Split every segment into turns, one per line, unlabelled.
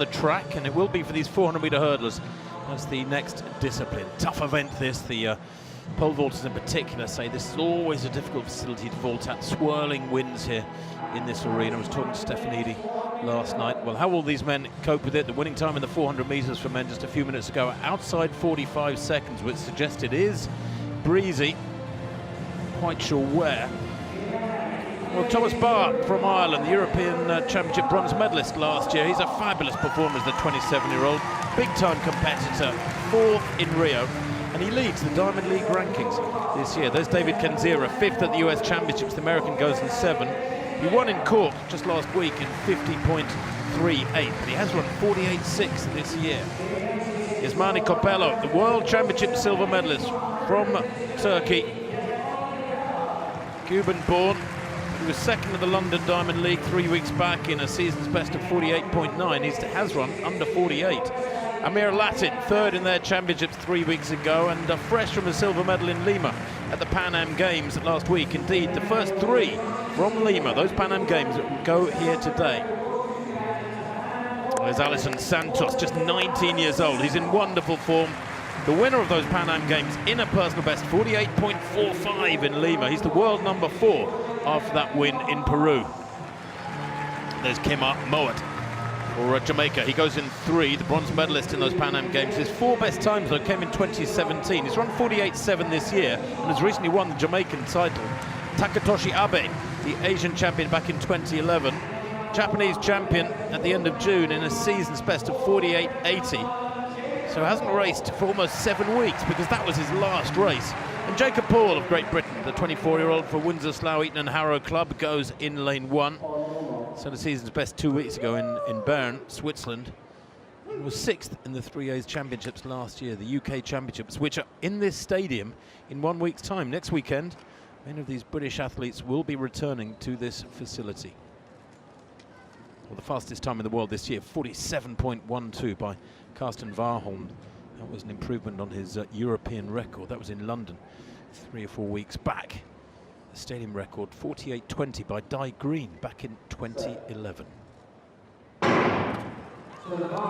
the track, and it will be for these 400-meter hurdlers as the next discipline. Tough event this. The pole vaulters in particular say this is always a difficult facility to vault at. Swirling winds here in this arena. I was talking to Stefanidi last night. Well, how will these men cope with it? The winning time in the 400 meters for men just a few minutes ago, outside 45 seconds, which suggests it is breezy. Quite sure where. Well, Thomas Barr from Ireland, the European Championship bronze medalist last year. He's a fabulous performer as the 27-year-old. Big-time competitor, 4th in Rio. And he leads the Diamond League rankings this year. There's David Kenzira, 5th at the US Championships. The American goes in 7th. He won in Cork just last week in 50.38, but he has run 48.6 this year. Yasmani Copello, the World Championship silver medalist from Turkey. Cuban-born. He was 2nd at the London Diamond League 3 weeks back in a season's best of 48.9. He has run under 48. Amir Latin, 3rd in their championships 3 weeks ago, and fresh from a silver medal in Lima at the Pan Am Games last week. Indeed, the first 3 from Lima, those Pan Am Games, go here today. There's Alison Santos, just 19 years old. He's in wonderful form. The winner of those Pan Am Games in a personal best, 48.45 in Lima. He's the world number 4 after that win in Peru. There's Kemar Mowat for Jamaica. He goes in 3, the bronze medalist in those Pan Am Games. His 4 best times, though, came in 2017. He's run 48.7 this year and has recently won the Jamaican title. Takatoshi Abe, the Asian champion back in 2011. Japanese champion at the end of June in a season's best of 48.80. So hasn't raced for almost 7 weeks because that was his last race. And Jacob Paul of Great Britain, the 24-year-old for Windsor, Slough, Eton and Harrow Club, goes in lane 1. So the season's best 2 weeks ago in Bern, Switzerland. He was 6th in the 3A's championships last year, the UK championships, which are in this stadium in 1 week's time. Next weekend, many of these British athletes will be returning to this facility. Well, the fastest time in the world this year, 47.12 by Karsten Warholm. That was an improvement on his European record. That was in London 3 or 4 weeks back. The stadium record, 48.20 by Di Green back in 2011.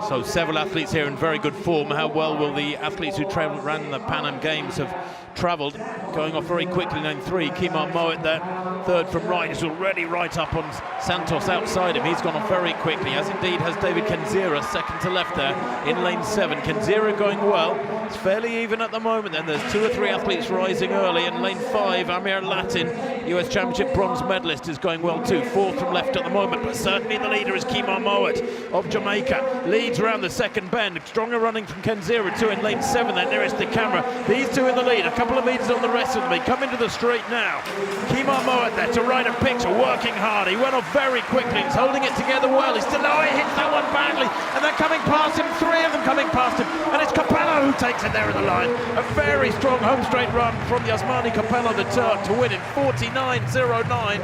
So several athletes here in very good form. How well will the athletes who ran the Pan Am Games have travelled? Going off very quickly, lane 3, Kemar Mowat there, 3rd from right. He's already right up on Santos outside him. He's gone off very quickly, as indeed has David Kenzira, 2nd to left there in lane 7. Kenzira going well. It's fairly even at the moment then. There's 2 or 3 athletes rising early. In lane 5, Amir Latin, US Championship bronze medalist, is going well too. 4th from left at the moment, but certainly the leader is Kemar Mowat of Jamaica. Leads around the 2nd bend. Stronger running from Kenzira, 2 in lane 7 there, nearest the camera. These 2 in the lead, a couple of metres on the rest of them. They come into the straight now. Kemar Mowat there to write a picture, working hard. He went off very quickly. He's holding it together well. He's still, oh, he hits that one badly. And they're coming past him, 3 of them coming past him. And it's Copello who takes it there in the line. A very strong home straight run from Yasmani Copello, the Turk, to win in 49.09.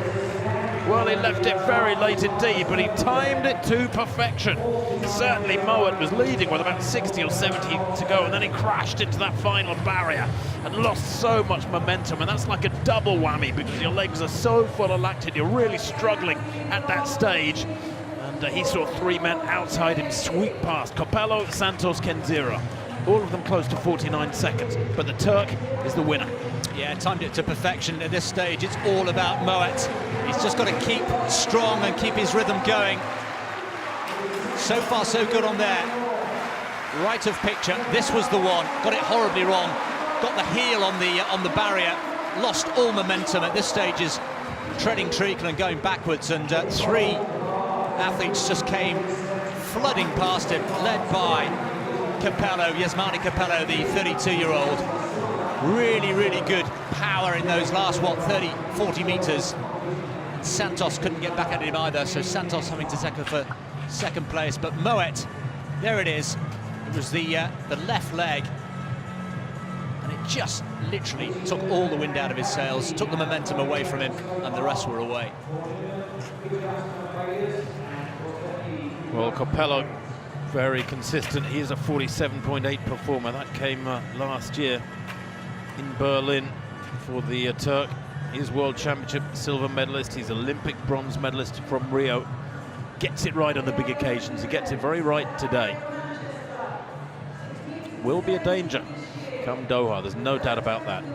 Well, he left it very late indeed, but he timed it to perfection. Certainly Mowat was leading with about 60 or 70 to go, and then he crashed into that final barrier and lost so much momentum, and that's like a double whammy because your legs are so full of lactate, you're really struggling at that stage. And he saw 3 men outside him sweep past Copello, Santos, Kenzira. All of them close to 49 seconds, but the Turk is the winner.
Yeah, timed it to perfection. At this stage, it's all about Mowat. He's just got to keep strong and keep his rhythm going. So far, so good on there. Right of picture. This was the one. Got it horribly wrong. Got the heel on the barrier. Lost all momentum. At this stage is treading treacle and going backwards. And 3 athletes just came flooding past him, led by Copello, Yasmani Copello, the 32-year-old. Really, really good power in those last, 30, 40 metres. Santos couldn't get back at him either, so Santos having to tackle for 2nd place. But Mowat, there it is. It was the left leg, and it just literally took all the wind out of his sails, took the momentum away from him, and the rest were away.
Well, Copello, very consistent. He is a 47.8 performer. That came last year in Berlin for the Turk. He's World Championship silver medalist. He's Olympic bronze medalist from Rio. gets it right on the big occasions. He gets it very right today. Will be a danger come Doha, there's no doubt about that.